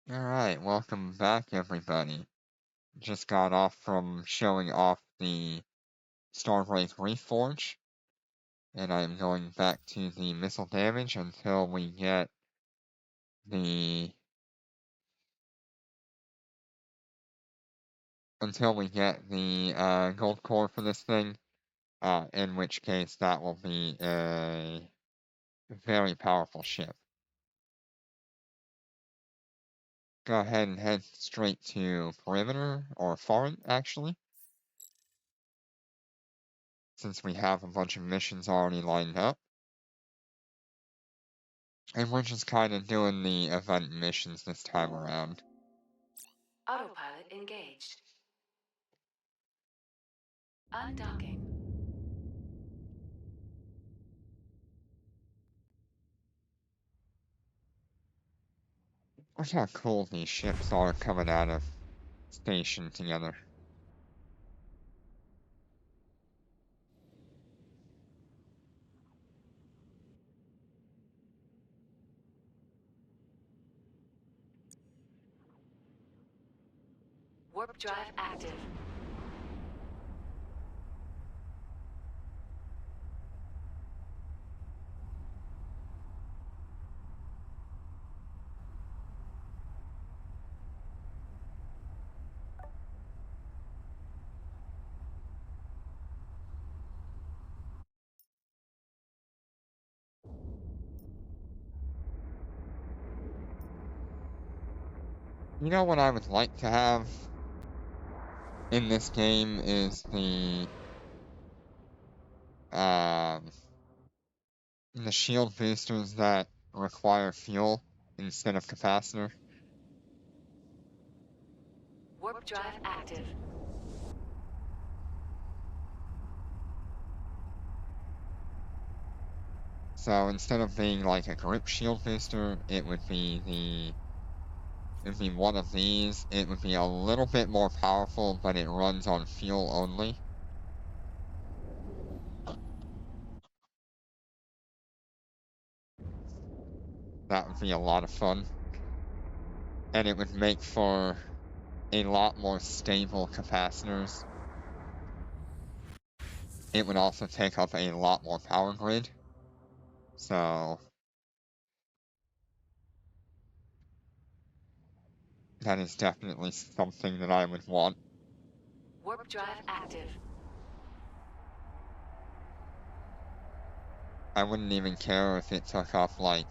Alright, welcome back everybody. Just got off from showing off the Starbreak Reforge, and I'm going back to the missile damage until we get the gold core for this thing, in which case that will be a very powerful ship. Go ahead and head straight to Perimeter, or Foreign actually, since we have a bunch of missions already lined up. And we're just kind of doing the event missions this time around. Autopilot engaged. Undocking. Look how cool these ships are coming out of station together. Warp drive active. You know what I would like to have in this game is the shield boosters that require fuel instead of capacitor. Warp drive active. So instead of being like a grip shield booster, it would be one of these. It would be a little bit more powerful, but it runs on fuel only. That would be a lot of fun. And it would make for a lot more stable capacitors. It would also take up a lot more power grid. So that is definitely something that I would want. Warp drive active. I wouldn't even care if it took up like...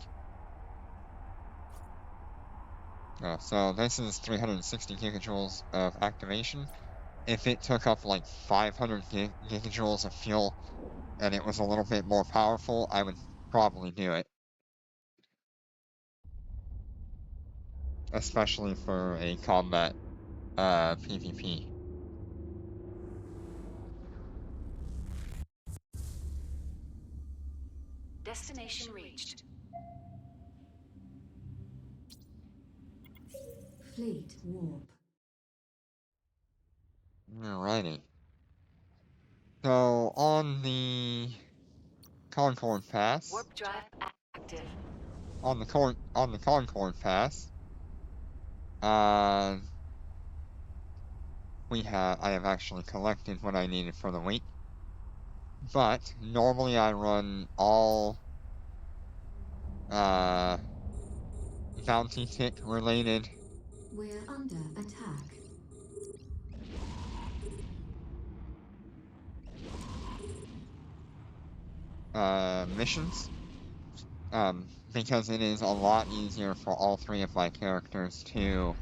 so this is 360 gigajoules of activation. If it took up like 500 gigajoules of fuel and it was a little bit more powerful, I would probably do it. Especially for a combat PvP. Destination reached. Fleet warp. Alrighty. So on the Concord Pass, Warp drive active. on the Concord Pass, I have actually collected what I needed for the week. But normally I run all bounty tick related We're under attack. missions. Because it is a lot easier for all three of my characters to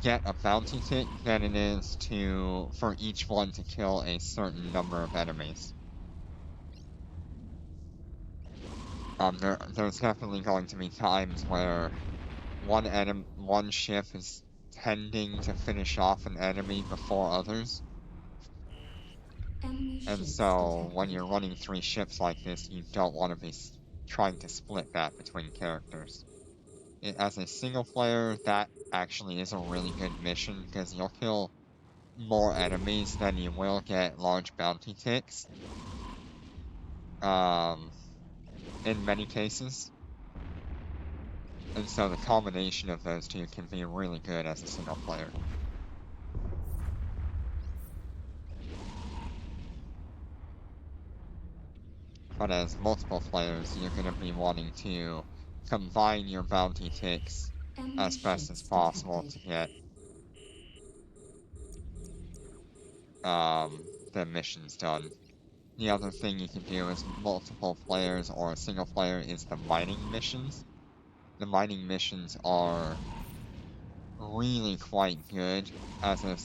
get a bounty tick than it is for each one to kill a certain number of enemies. There's definitely going to be times where one ship is tending to finish off an enemy before others. Enemy And ships so detected. when you're running three ships like this, you don't want to be trying to split that between characters. As a single player, that actually is a really good mission because you'll kill more enemies than you will get large bounty ticks. In many cases. And so the combination of those two can be really good as a single player. But as multiple players, you're going to be wanting to combine your bounty ticks Enemy as best as ships possible detected. to get the missions done. The other thing you can do as multiple players or a single player is the mining missions. The mining missions are really quite good as a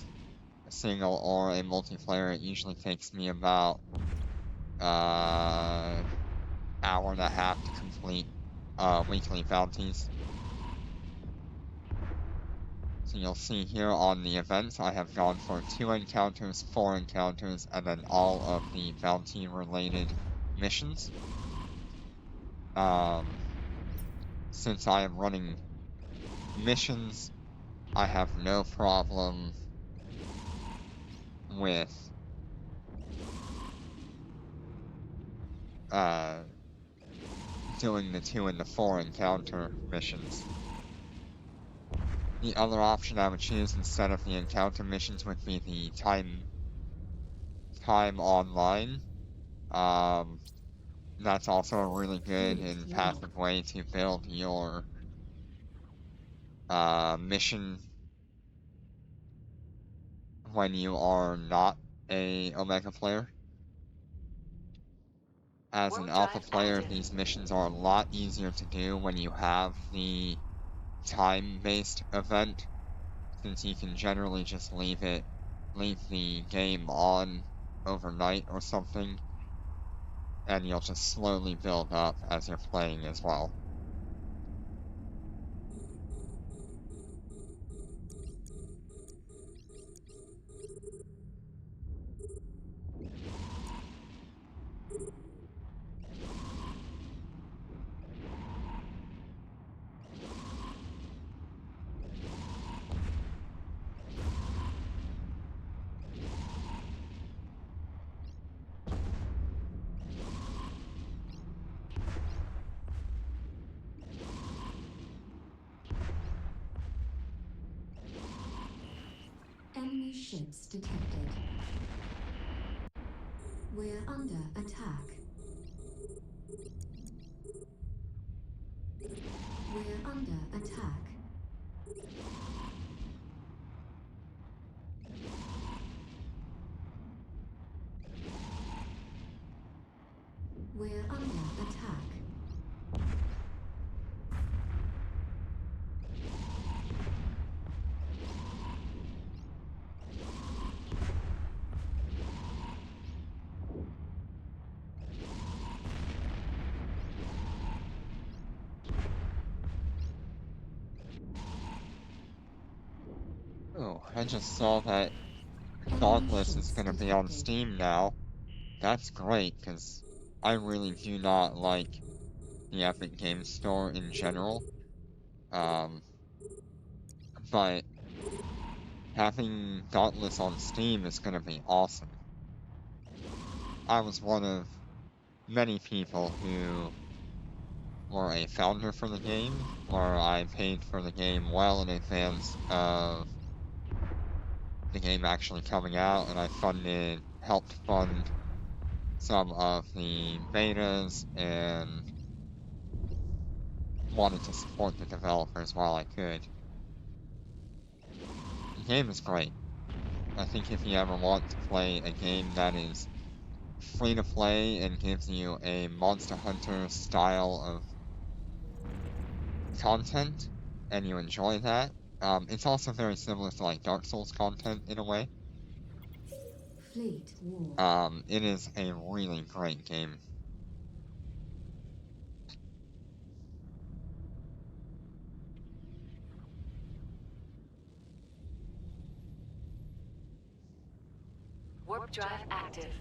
single or a multiplayer. It usually takes me about hour and a half to complete weekly bounties. So you'll see here on the events, I have gone for 2 encounters, 4 encounters, and then all of the bounty-related missions. Since I am running missions, I have no problem with doing the 2 and the 4 encounter missions. The other option I would choose instead of the encounter missions would be the time online. That's also a really good and passive way to build your mission when you are not a Omega player. As an Warp Alpha drive player, active. these missions are a lot easier to do when you have the time-based event, since you can generally just leave the game on overnight or something, and you'll just slowly build up as you're playing as well. Enemy ships detected. We're under attack. We're under attack. We're under attack. Oh, I just saw that Enemy Dauntless is ships going to be on detected. Steam now. That's great, because I really do not like the Epic Games Store in general. But having Dauntless on Steam is going to be awesome. I was one of many people who were a founder for the game, or I paid for the game well in advance of the game actually coming out, and I helped fund some of the betas, and wanted to support the developers while I could. The game is great. I think if you ever want to play a game that is free to play and gives you a Monster Hunter style of content, and you enjoy that, it's also very similar to like Dark Souls content in a way. Fleet war. It is a really great game. Warp drive active.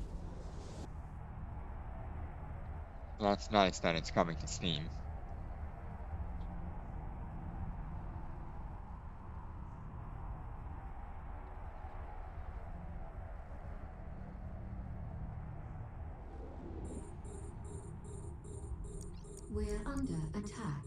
That's nice that it's coming to Steam. We're under attack.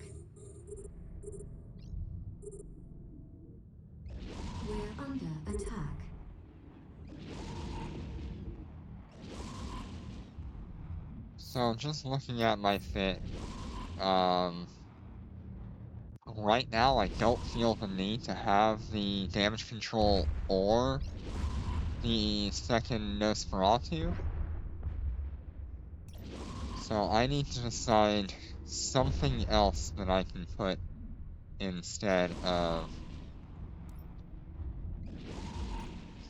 So just looking at my fit, right now I don't feel the need to have the damage control or the second Nosferatu. So I need to decide something else that I can put instead of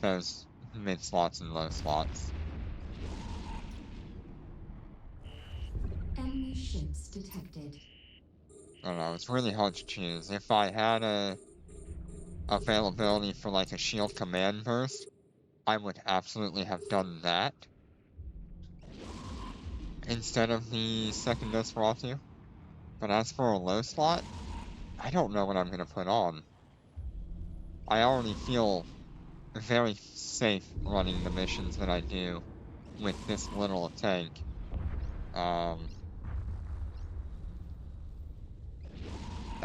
those mid slots and low slots. Enemy ships detected. I don't know, it's really hard to choose. If I had a availability for like a shield command burst, I would absolutely have done that instead of the second Nosferatu. But as for a low slot, I don't know what I'm gonna put on. I already feel very safe running the missions that I do with this little tank.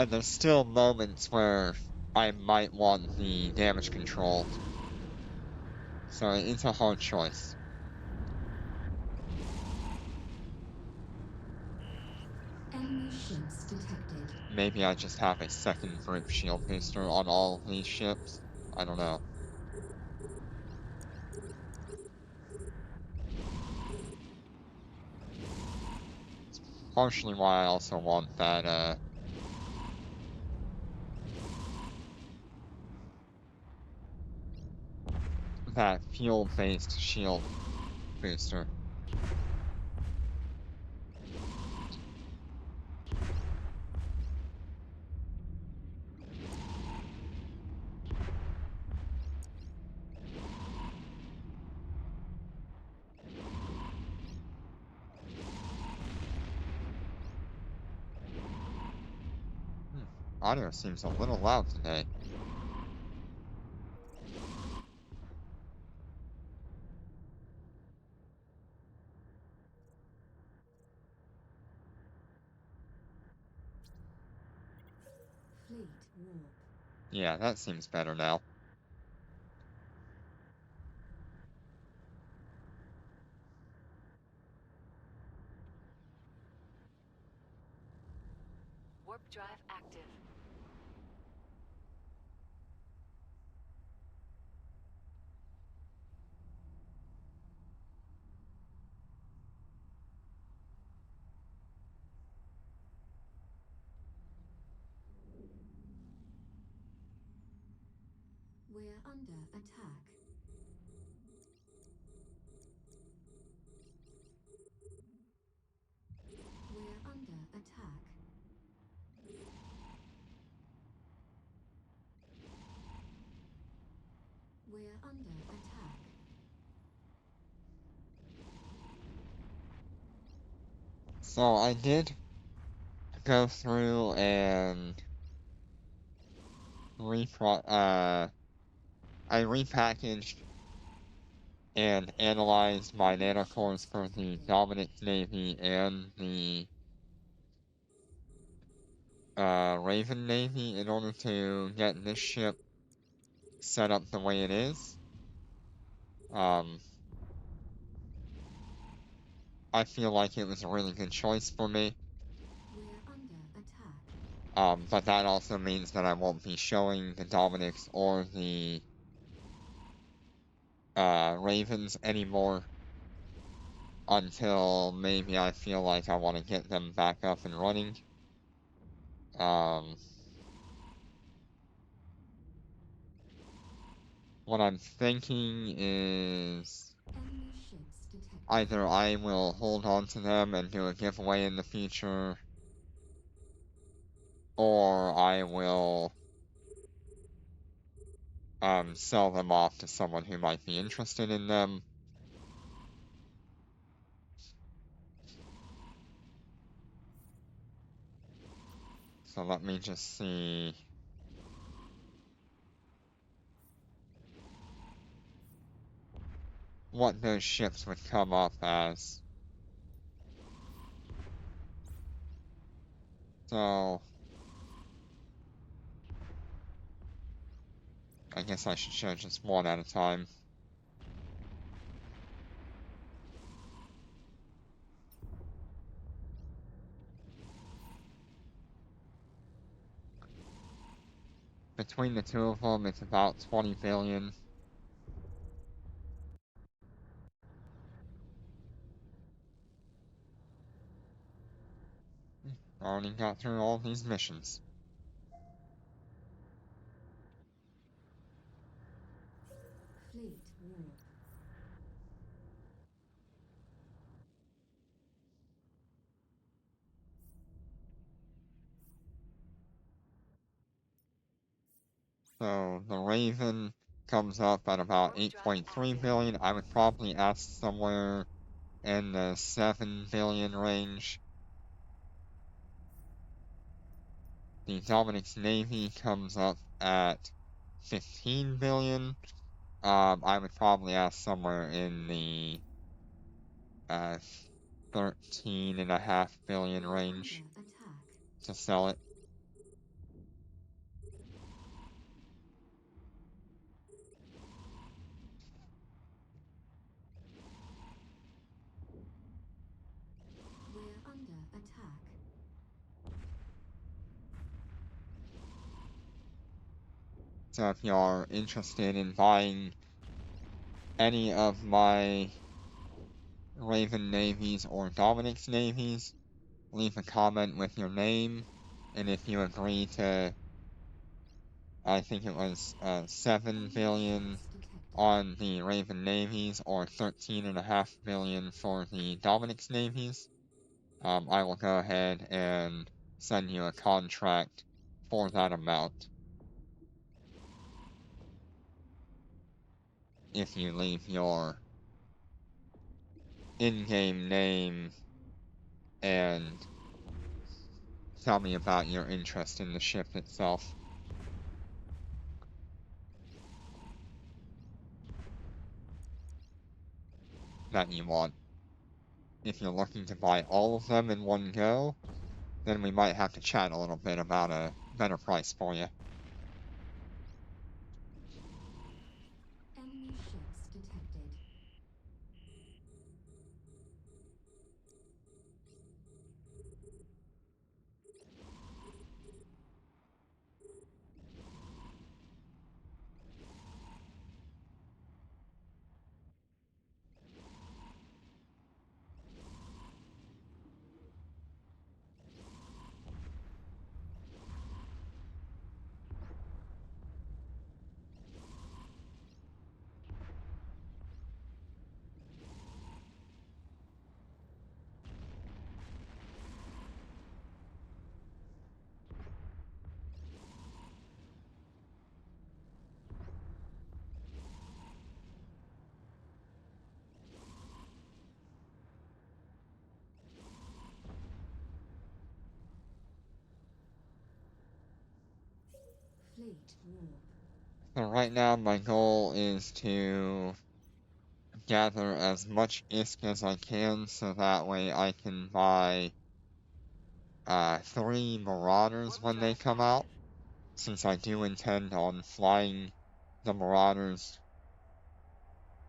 And there's still moments where I might want the damage control. So it's a hard choice. Enemy ships detected. Maybe I just have a second group shield booster on all of these ships. I don't know. Partially why I also want that, that fuel-based shield booster. Audio seems a little loud today. Fleet warp. Yeah, that seems better now. Warp drive active. We're under attack. We're under attack. We're under attack. So I did go through and I repackaged and analyzed my nanocores for the Dominic Navy and the Raven Navy in order to get this ship set up the way it is. I feel like it was a really good choice for me. We're under attack. But that also means that I won't be showing the Dominics or the Ravens anymore until maybe I feel like I want to get them back up and running. What I'm thinking is Enemy ships detected. either I will hold on to them and do a giveaway in the future, or I will sell them off to someone who might be interested in them. So let me just see. What those ships would come up as. So I guess I should show just one at a time. between the two of them, it's about 20 billion. Already got through all these missions. Fleet warp. So the Raven comes up at about 8.3 billion. I would probably ask somewhere in the 7 billion range. The Dominic's Navy comes up at 15 billion. I would probably ask somewhere in the 13.5 billion We're range under attack. to sell it. We're under attack. So if you're interested in buying any of my Raven navies or Dominic's navies, leave a comment with your name, and if you agree to, I think it was 7 billion Ships detected. on the Raven navies or 13.5 billion for the Dominic's navies, I will go ahead and send you a contract for that amount. If you leave your in-game name and tell me about your interest in the ship itself. That you want. If you're looking to buy all of them in one go, then we might have to chat a little bit about a better price for you. Enemy ships detected. Fleet warp. So right now my goal is to gather as much ISK as I can so that way I can buy 3 Marauders when they come out, since I do intend on flying the Marauders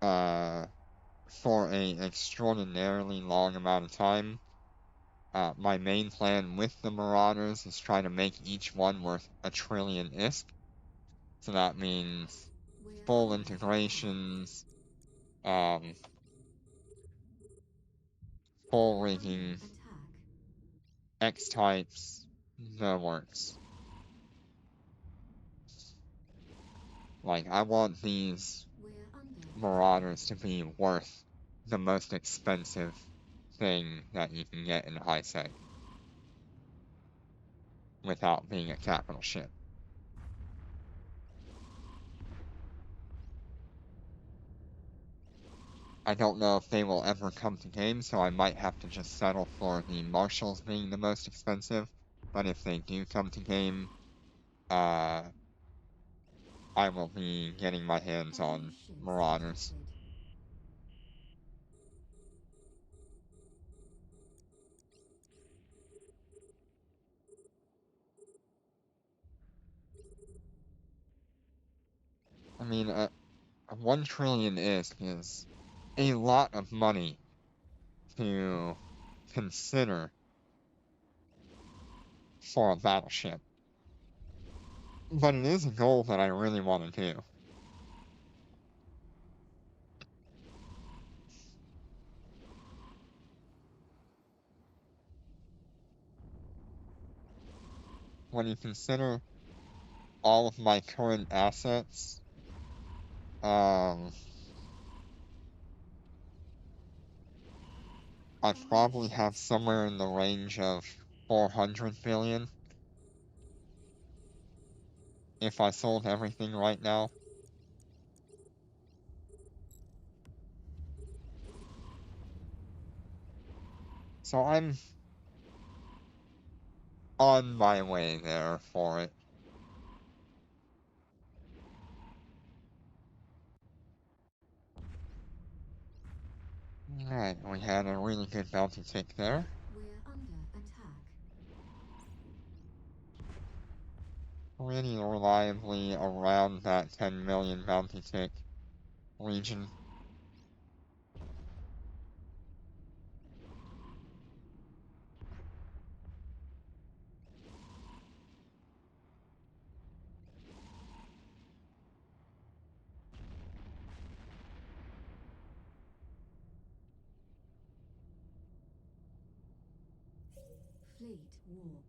for a extraordinarily long amount of time. My main plan with the Marauders is try to make each one worth 1 trillion ISK. So that means We're full under integrations, full Under rigging, attack. X-types, the works. Like, I want these We're under Marauders to be worth the most expensive thing that you can get in high sec without being a capital ship. I don't know if they will ever come to game, so I might have to just settle for the Marshals being the most expensive. But if they do come to game, I will be getting my hands enemy on ships Marauders. detected. I mean, 1 trillion is a lot of money to consider for a battleship. But it is a goal that I really want to do. When you consider all of my current assets, I probably have somewhere in the range of 400 billion if I sold everything right now. So I'm on my way there for it. Alright, we had a really good bounty tick there. We're under attack. Pretty reliably around that 10 million bounty tick region. Fleet warp.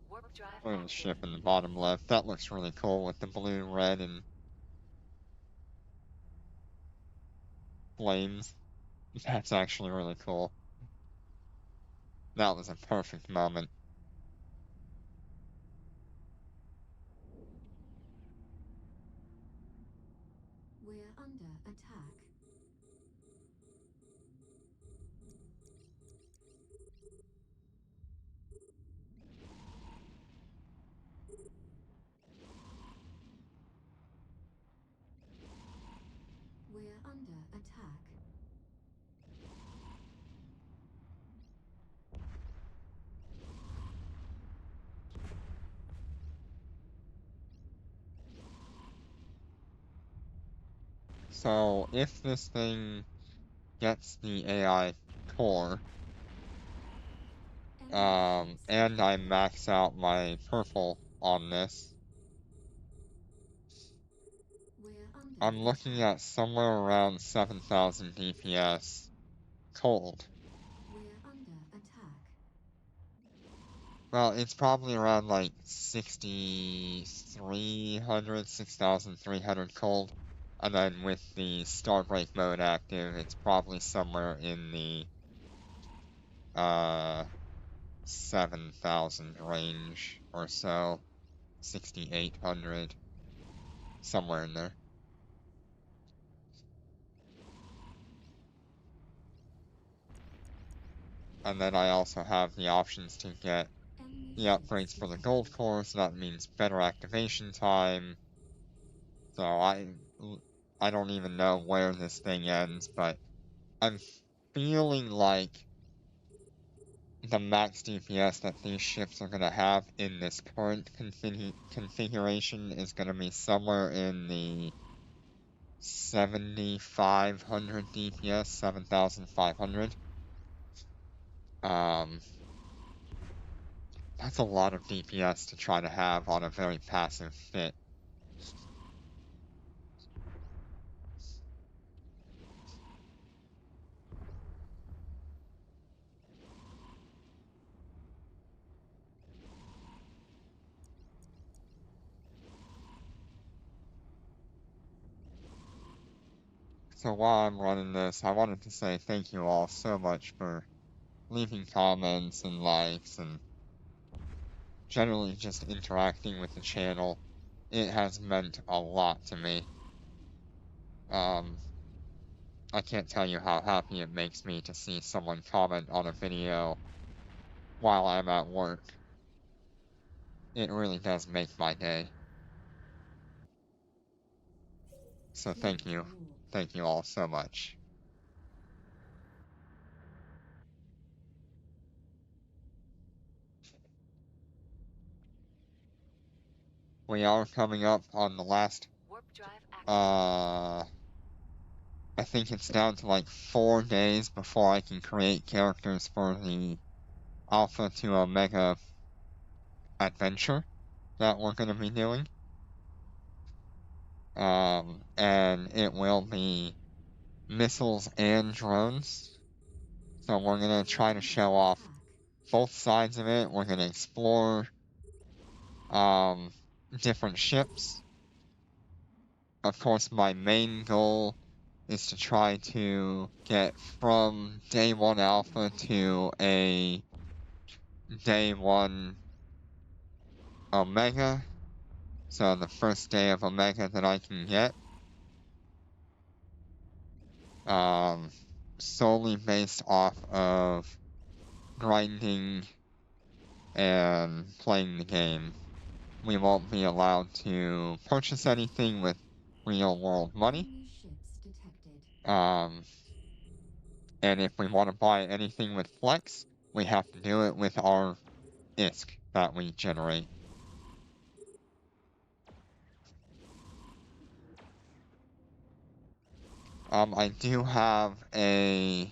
Warp drive There's a active. ship in the bottom left. That looks really cool with the blue, red, and flames. That's actually really cool. That was a perfect moment. We're under attack. We're under attack. So, if this thing gets the AI core, Enemy ships and I max out my purple on this, We're under I'm looking attack. at somewhere around 7,000 DPS cold. We're under attack. Well, it's probably around like 6,300, 6,300 cold. And then with the Starbreak mode active, it's probably somewhere in the 7,000 range or so. 6,800, somewhere in there. And then I also have the options to get Enemy the ships upgrades for the detected. gold core, so that means better activation time. So I don't even know where this thing ends, but I'm feeling like the max DPS that these ships are gonna have in this current configuration is gonna be somewhere in the 7,500 DPS, 7,500. That's a lot of DPS to try to have on a very passive fit. So while I'm running this, I wanted to say thank you all so much for leaving comments and likes and generally just interacting with the channel. It has meant a lot to me. I can't tell you how happy it makes me to see someone comment on a video while I'm at work. It really does make my day. So thank you. Warp. Thank you all so much. We are coming up on the last Warp drive active. I think it's down to like 4 days before I can create characters for the Alpha to Omega adventure that we're going to be doing. And it will be missiles and drones. So we're going to try to show off both sides of it. We're going to explore different ships. Of course, my main goal is to try to get from day 1 Alpha to a day 1 Omega. So the first day of Omega that I can get. Solely based off of grinding and playing the game. We won't be allowed to purchase anything with real world money. Enemy ships detected. And if we want to buy anything with Flex, we have to do it with our ISK that we generate. I do have a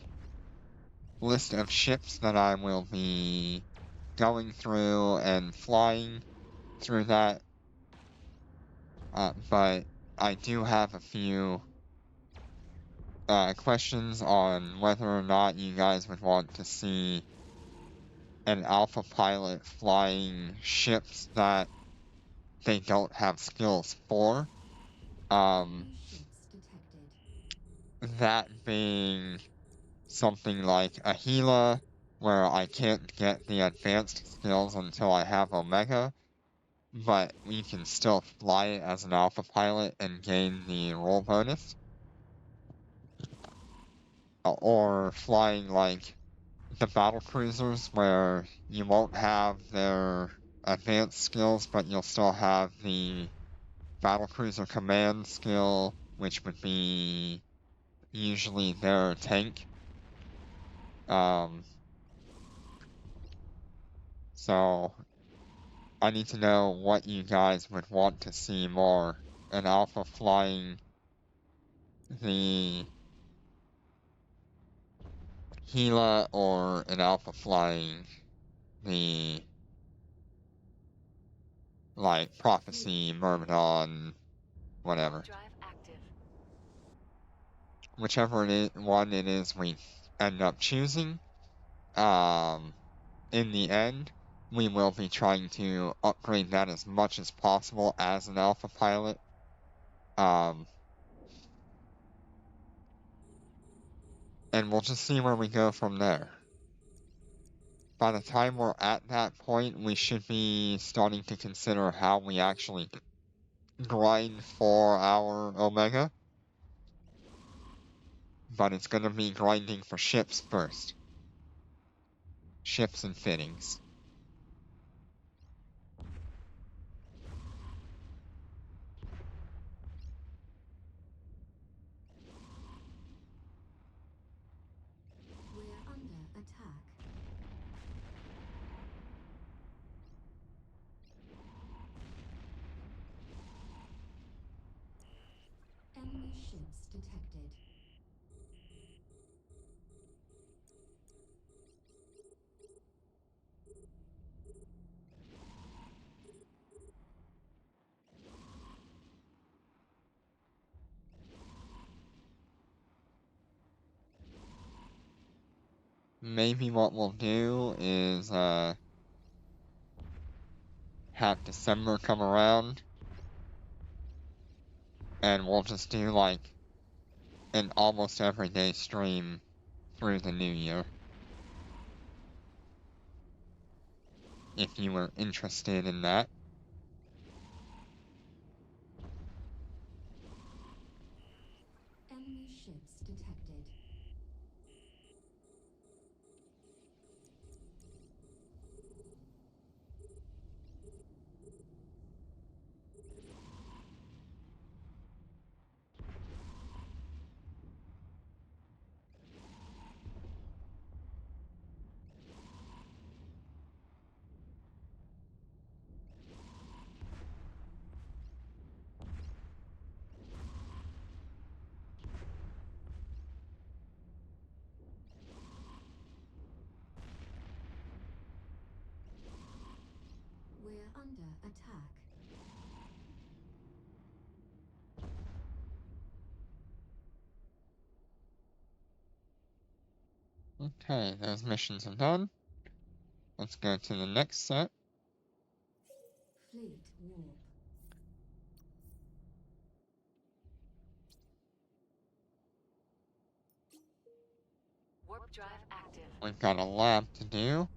list of ships that I will be going through and flying through that. But I do have a few questions on whether or not you guys would want to see an alpha pilot flying ships that they don't have skills for. Enemy ships detected. That being something like a Gila, where I can't get the advanced skills until I have Omega, but we can still fly it as an alpha pilot and gain the roll bonus. Or flying like the battle cruisers, where you won't have their advanced skills, but you'll still have the battle cruiser command skill, which would be usually their tank. So I need to know what you guys would want to see more. An alpha flying the Gila or an alpha flying the, like, Prophecy, Myrmidon, whatever. Warp drive active. Whichever one it is we end up choosing, in the end, we will be trying to upgrade that as much as possible as an alpha pilot. And we'll just see where we go from there. By the time we're at that point, we should be starting to consider how we actually grind for our Omega. But it's going to be grinding for ships first. Ships and fittings. We're under attack. Enemy ships detected. Maybe what we'll do is, have December come around. And we'll just do, like, an almost everyday stream through the new year. If you were interested in that. Enemy ships detected. under attack. Okay, those missions are done. Let's go to the next set. Fleet warp. Warp drive active. We've got a lab to do.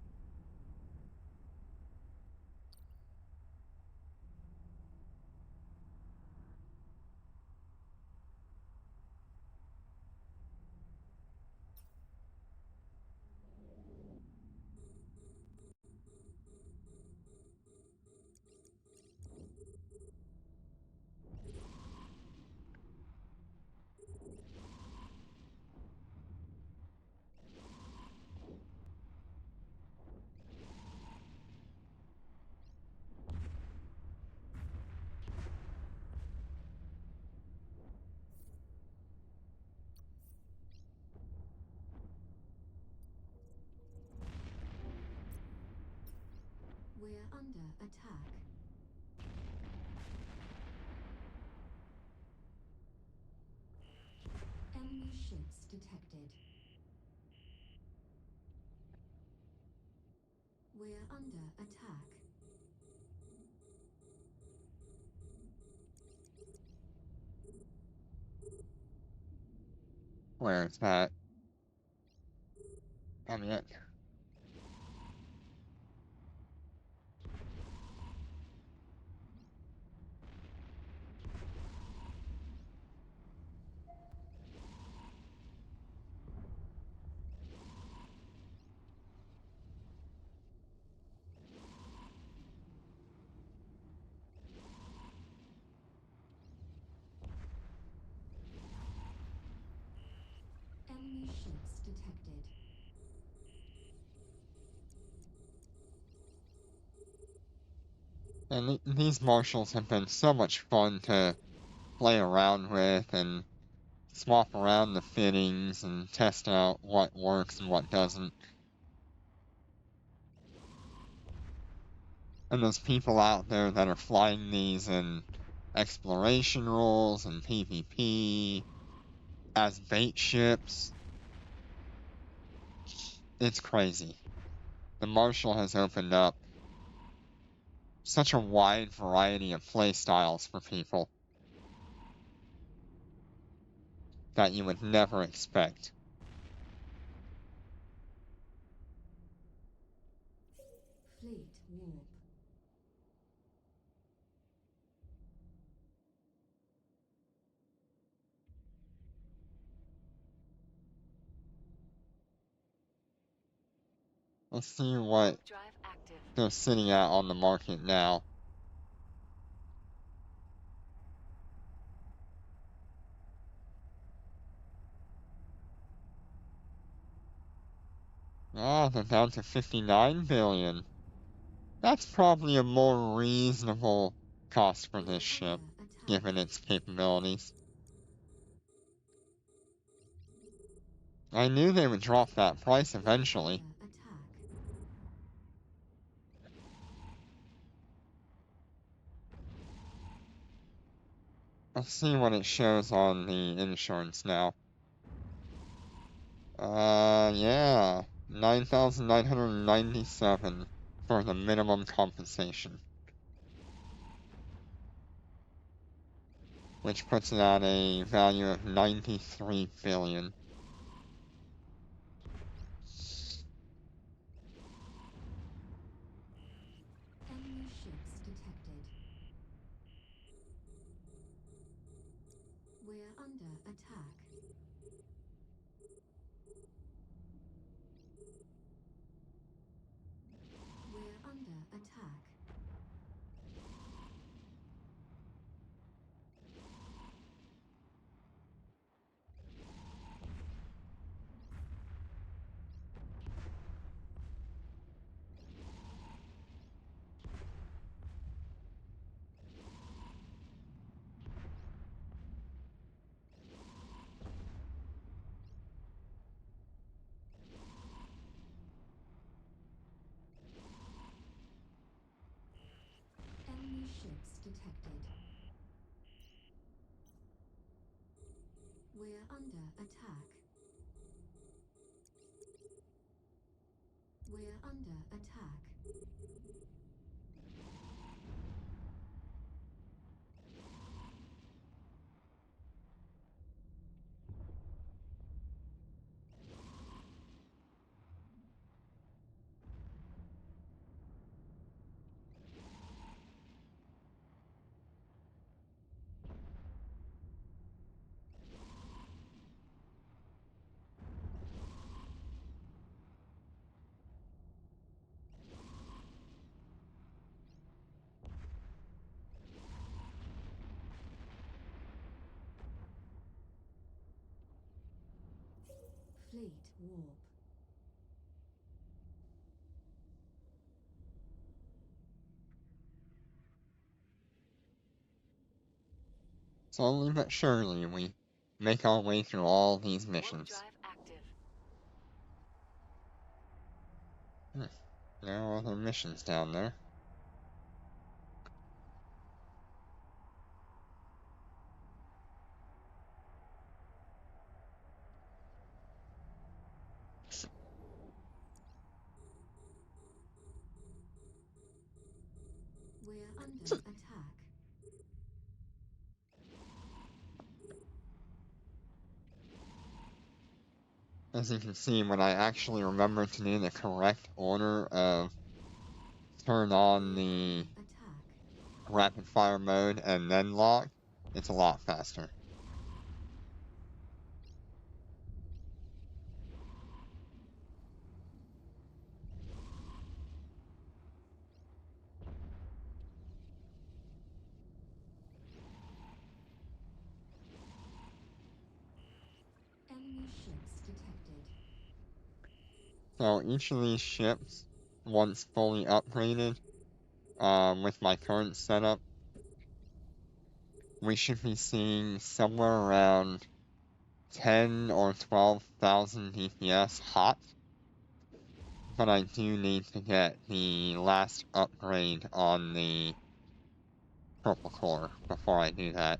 We're under attack. Enemy ships detected. We're under attack. Where is that? Yet. Enemy ships detected. And these marshals have been so much fun to play around with and swap around the fittings and test out what works and what doesn't. And those people out there that are flying these in exploration roles and PvP as bait ships, it's crazy. The Marshal has opened up such a wide variety of playstyles for people that you would never expect. Fleet warp. Let's see what Warp drive active. they're sitting at on the market now. Ah, they're down to 59 billion. That's probably a more reasonable cost for this ship, given its capabilities. I knew they would drop that price eventually. Let's see what it shows on the insurance now. Yeah. 9,997 for the minimum compensation. Which puts it at a value of 93 billion. Enemy ships detected. We're under attack. We're under attack. detected. We're under attack. We're under attack. Fleet warp. Slowly but surely, we make our way through all these Warp missions. drive active. There are other missions down there. We're under attack. As you can see, when I actually remember to do the correct order of turn on the Attack. rapid fire mode and then lock, it's a lot faster. Enemy ships detected. So each of these ships, once fully upgraded, with my current setup, we should be seeing somewhere around 10 or 12,000 DPS hot. But I do need to get the last upgrade on the purple core before I do that.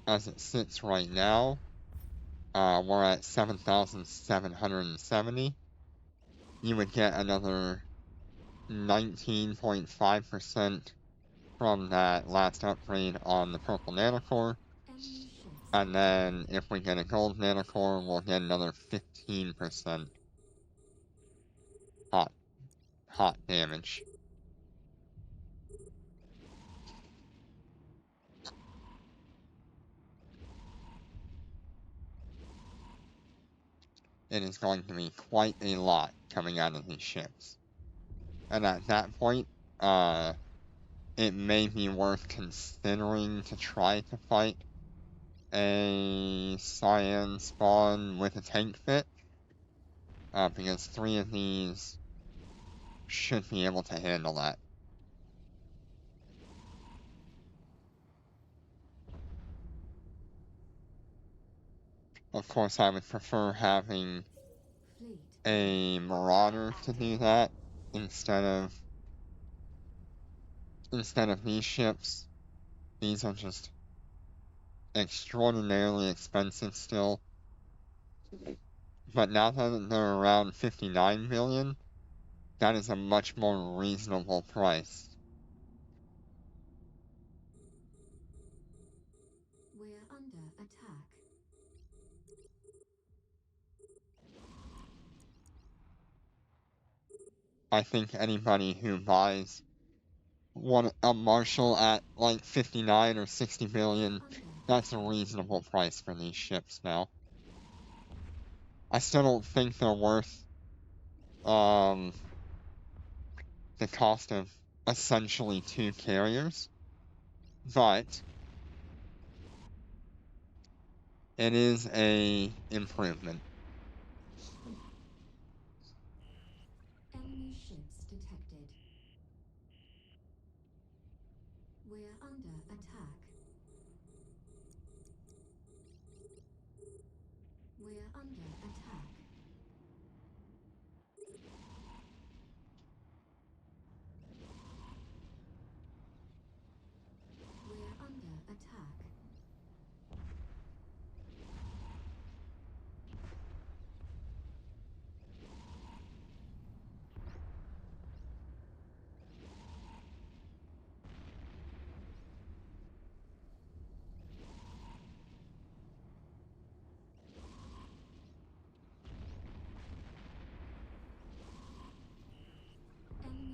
As it sits right now, we're at 7,770. You would get another 19.5% from that last upgrade on the purple nanocore. Enemy ships. And then if we get a gold nanocore, we'll get another 15% hot damage. It is going to be quite a lot coming out of these ships. And at that point, it may be worth considering to try to fight a Cyan spawn with a tank fit, because 3 of these should be able to handle that. Of course, I would prefer having Fleet. a Marauder to do that instead of these ships. These are just extraordinarily expensive still. But now that they're around 59 million, that is a much more reasonable price. We're under attack. I think anybody who buys a Marshal at like 59 or 60 million, Under. that's a reasonable price for these ships now. I still don't think they're worth the cost of essentially 2 carriers, but it is a improvement. Enemy ships detected. We're under attack. We're under attack.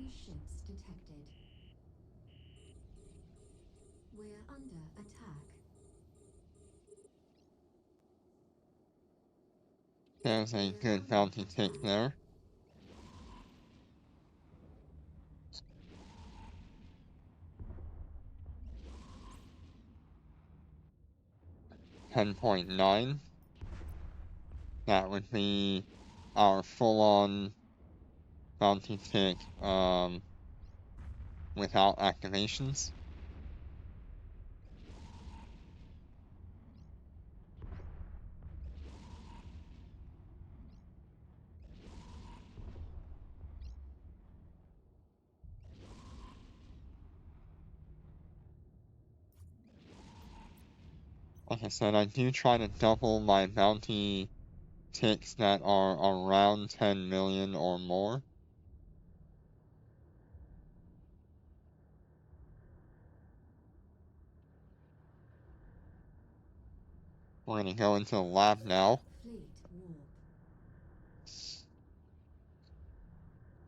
Enemy ships detected. We're under attack. There's a good bounty tick there. $10.9. That would be our full-on bounty tick without activations. Like I said, I do try to double my bounty ticks that are around 10 million or more. We're gonna go into the lab now, Fleet warp.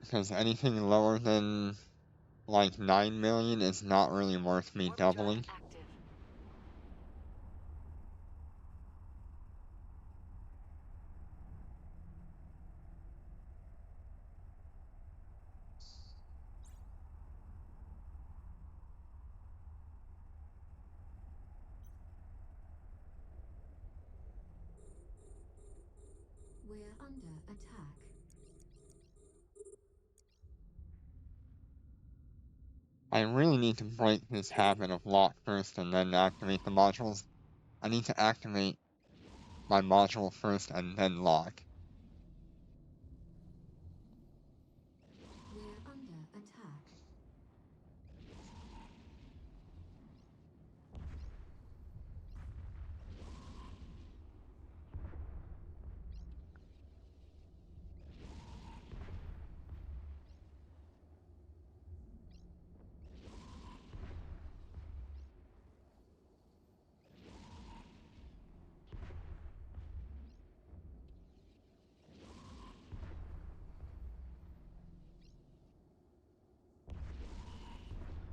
because anything lower than like 9 million is not really worth me Warp drive doubling. active. We're under attack. I really need to break this habit of lock first and then activate the modules. I need to activate my module first and then lock. We're under attack.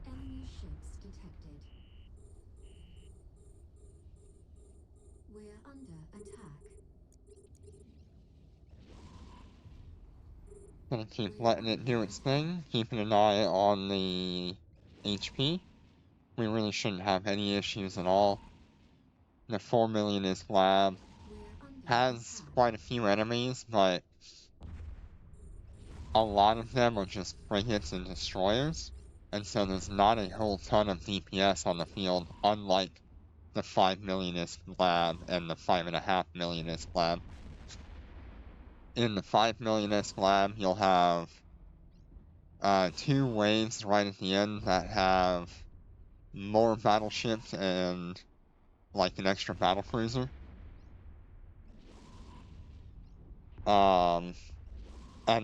Enemy ships detected. We're under attack. Gonna keep letting it do its thing, keeping an eye on the HP. We really shouldn't have any issues at all. The 4 million is lab. We're under Has attack. quite a few enemies, but a lot of them are just frigates and destroyers, and so there's not a whole ton of DPS on the field, unlike the 5 millionist lab and the 5.5 millionist lab. In the 5 millionist lab, you'll have 2 waves right at the end that have more battleships and like an extra battlecruiser. And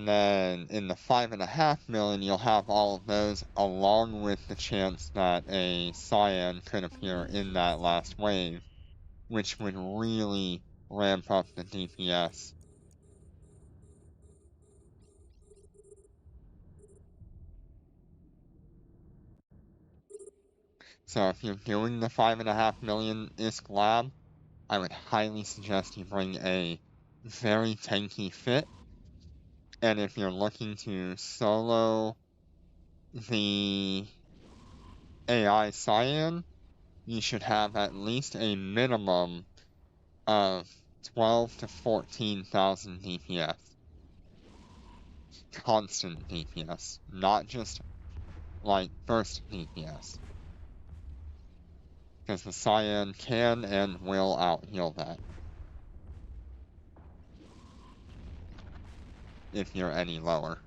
then in the 5.5 million, you'll have all of those, along with the chance that a Cyan could appear in that last wave, which would really ramp up the DPS. So if you're doing the 5.5 million ISK lab, I would highly suggest you bring a very tanky fit. And if you're looking to solo the AI Cyan, you should have at least a minimum of 12 to 14,000 DPS. Constant DPS, not just like burst DPS. Because the Cyan can and will out-heal that. If you're any lower.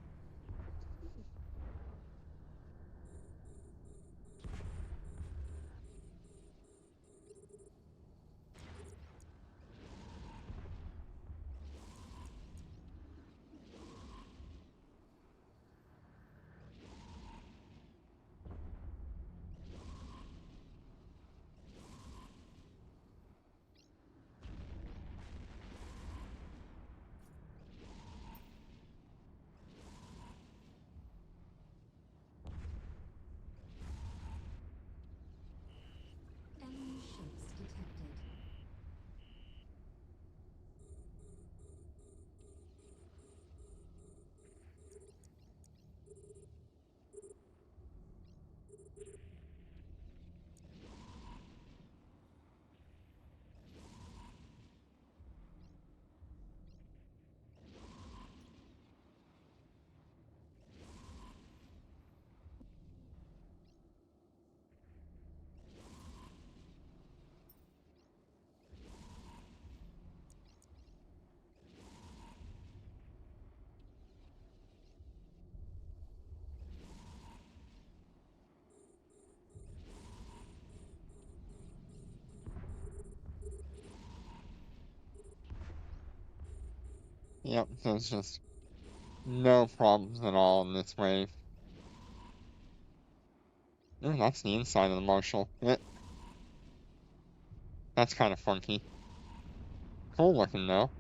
Yep, there's just no problems at all in this wave. Ooh, that's the inside of the Marshal. That's kind of funky. Cool looking though.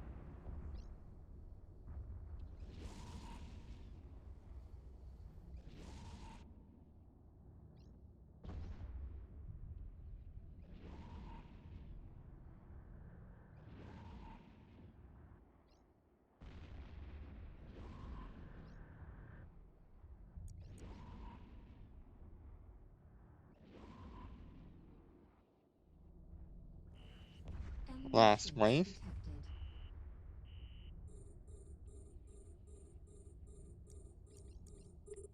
Enemy Last ships wave. detected.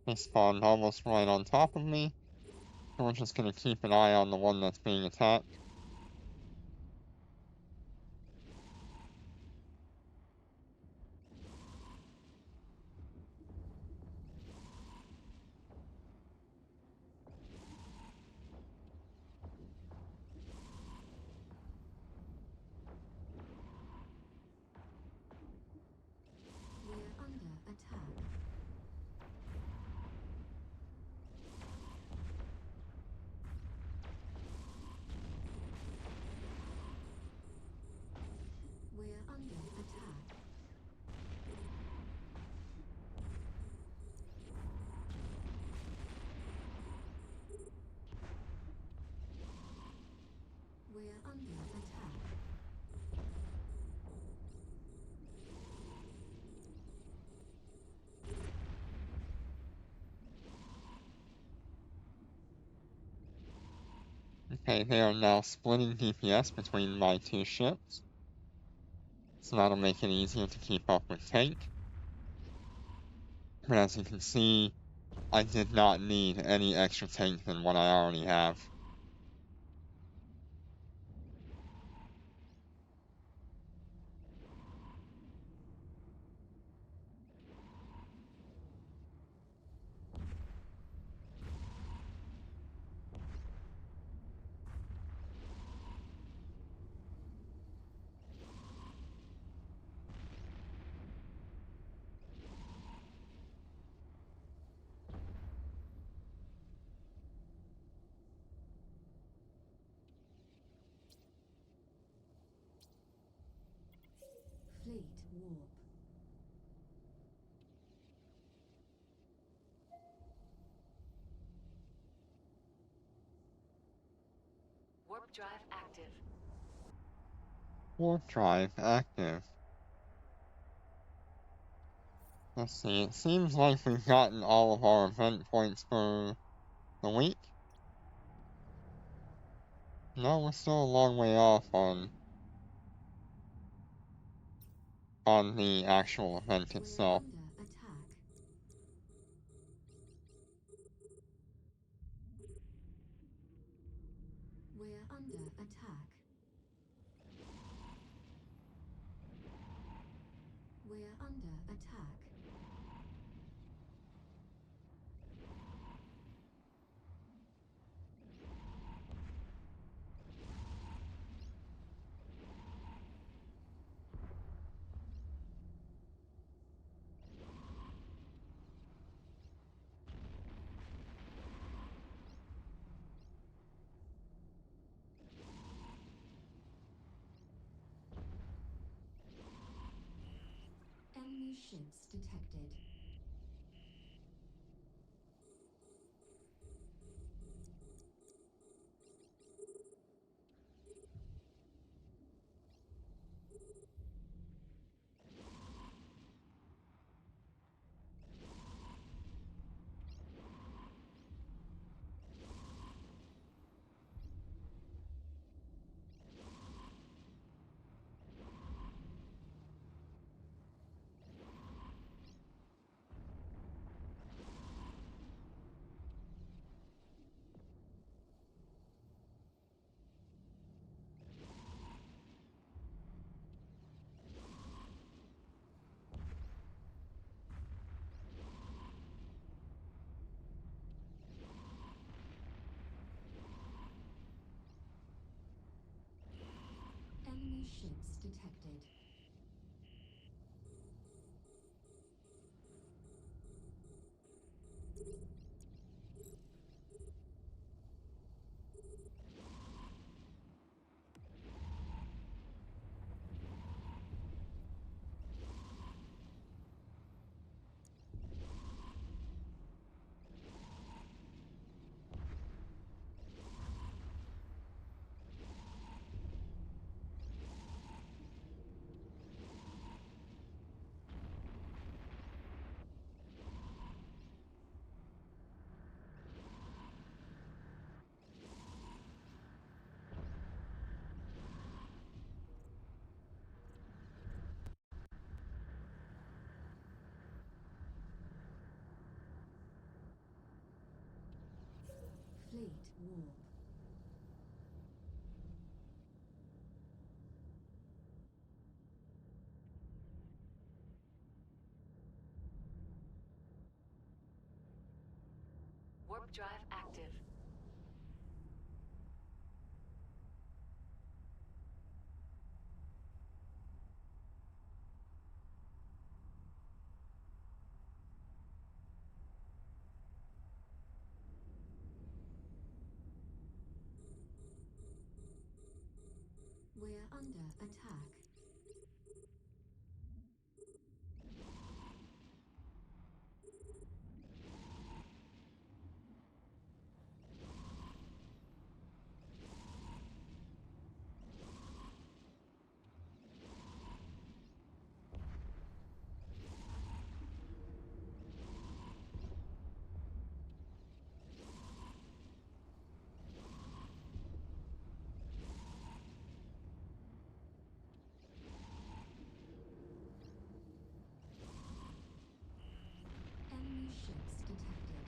They spawned almost right on top of me. So we're just gonna keep an eye on the one that's being attacked. We're under attack. We're under attack. We're under attack. Okay, they are now splitting DPS between my two ships. So that'll make it easier to keep up with tank. But as you can see, I did not need any extra tank than what I already have. Fleet warp. Warp drive active. Warp drive active. Let's see, it seems like we've gotten all of our event points for the week. No, we're still a long way off on the actual event We're itself. under attack. We're under attack. We're under attack. Enemy ships detected. Fleet warp. Warp drive active. We're under attack. Enemy ships detected.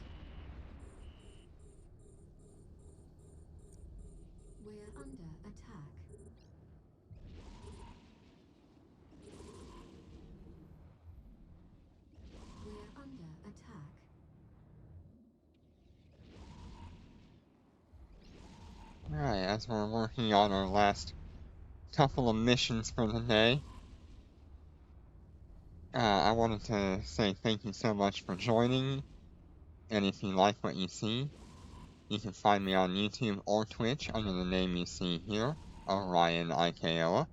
We're under attack. We're under attack. Alright, as we're working on our last couple of missions for the day, I wanted to say thank you so much for joining, and if you like what you see, you can find me on YouTube or Twitch under the name you see here, Orion Ikeoa.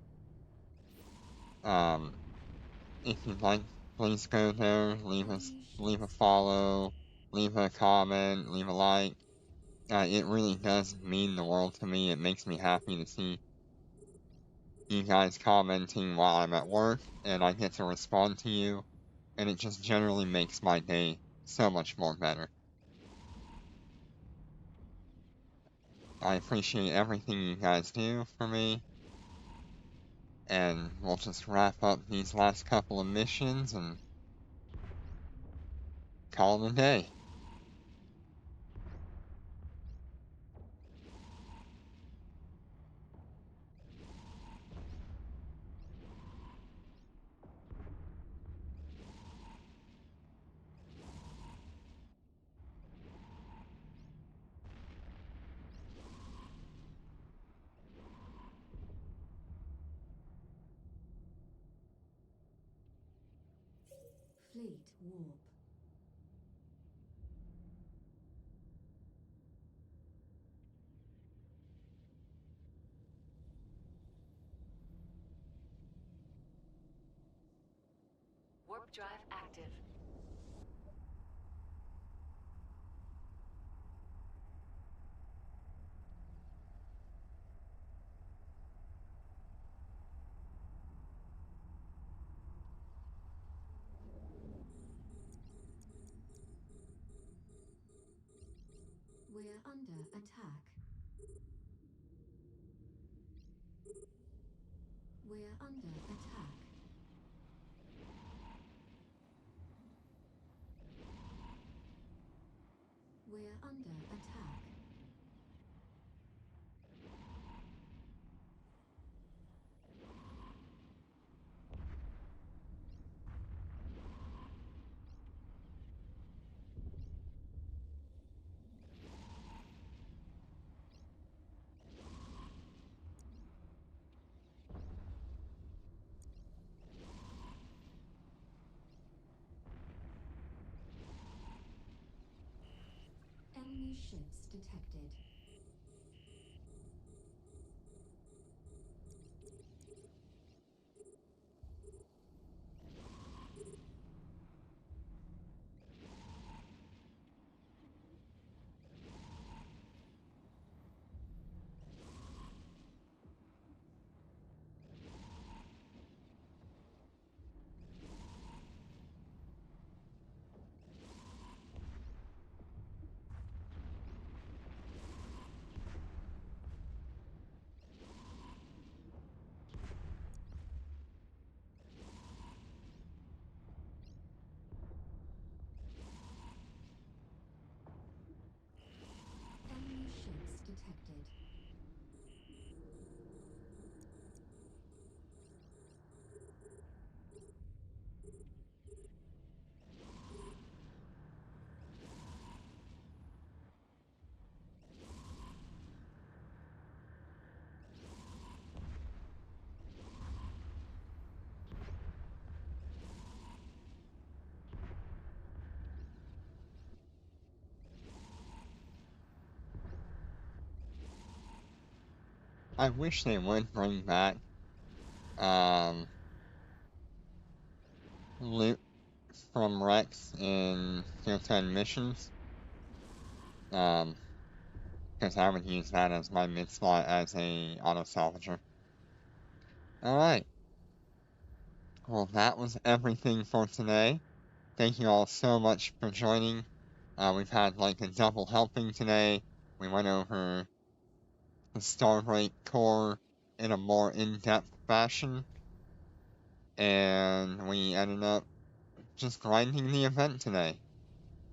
If you'd like, please go there, leave a follow, leave a comment, leave a like. It really does mean the world to me. It makes me happy to see you guys commenting while I'm at work, and I get to respond to you, and it just generally makes my day so much more better. I appreciate everything you guys do for me, and we'll just wrap up these last couple of missions and call it a day. Fleet warp. Warp drive active. We're under attack. We're under attack. We're under attack. Enemy ships detected. I wish they would bring back loot from Rex in Tier 10 missions. Because I would use that as my mid slot as a auto salvager. Alright. Well, that was everything for today. Thank you all so much for joining. We've had like a double helping today. We went over the Starbreak core in a more in-depth fashion. And we ended up just grinding the event today.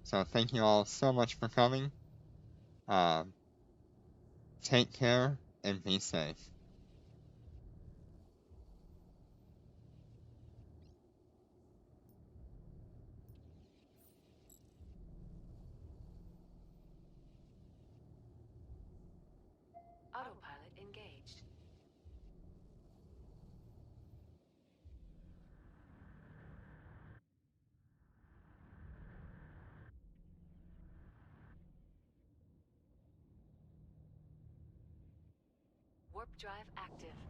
So thank you all so much for coming. Take care and be safe. Autopilot engaged. Warp drive active.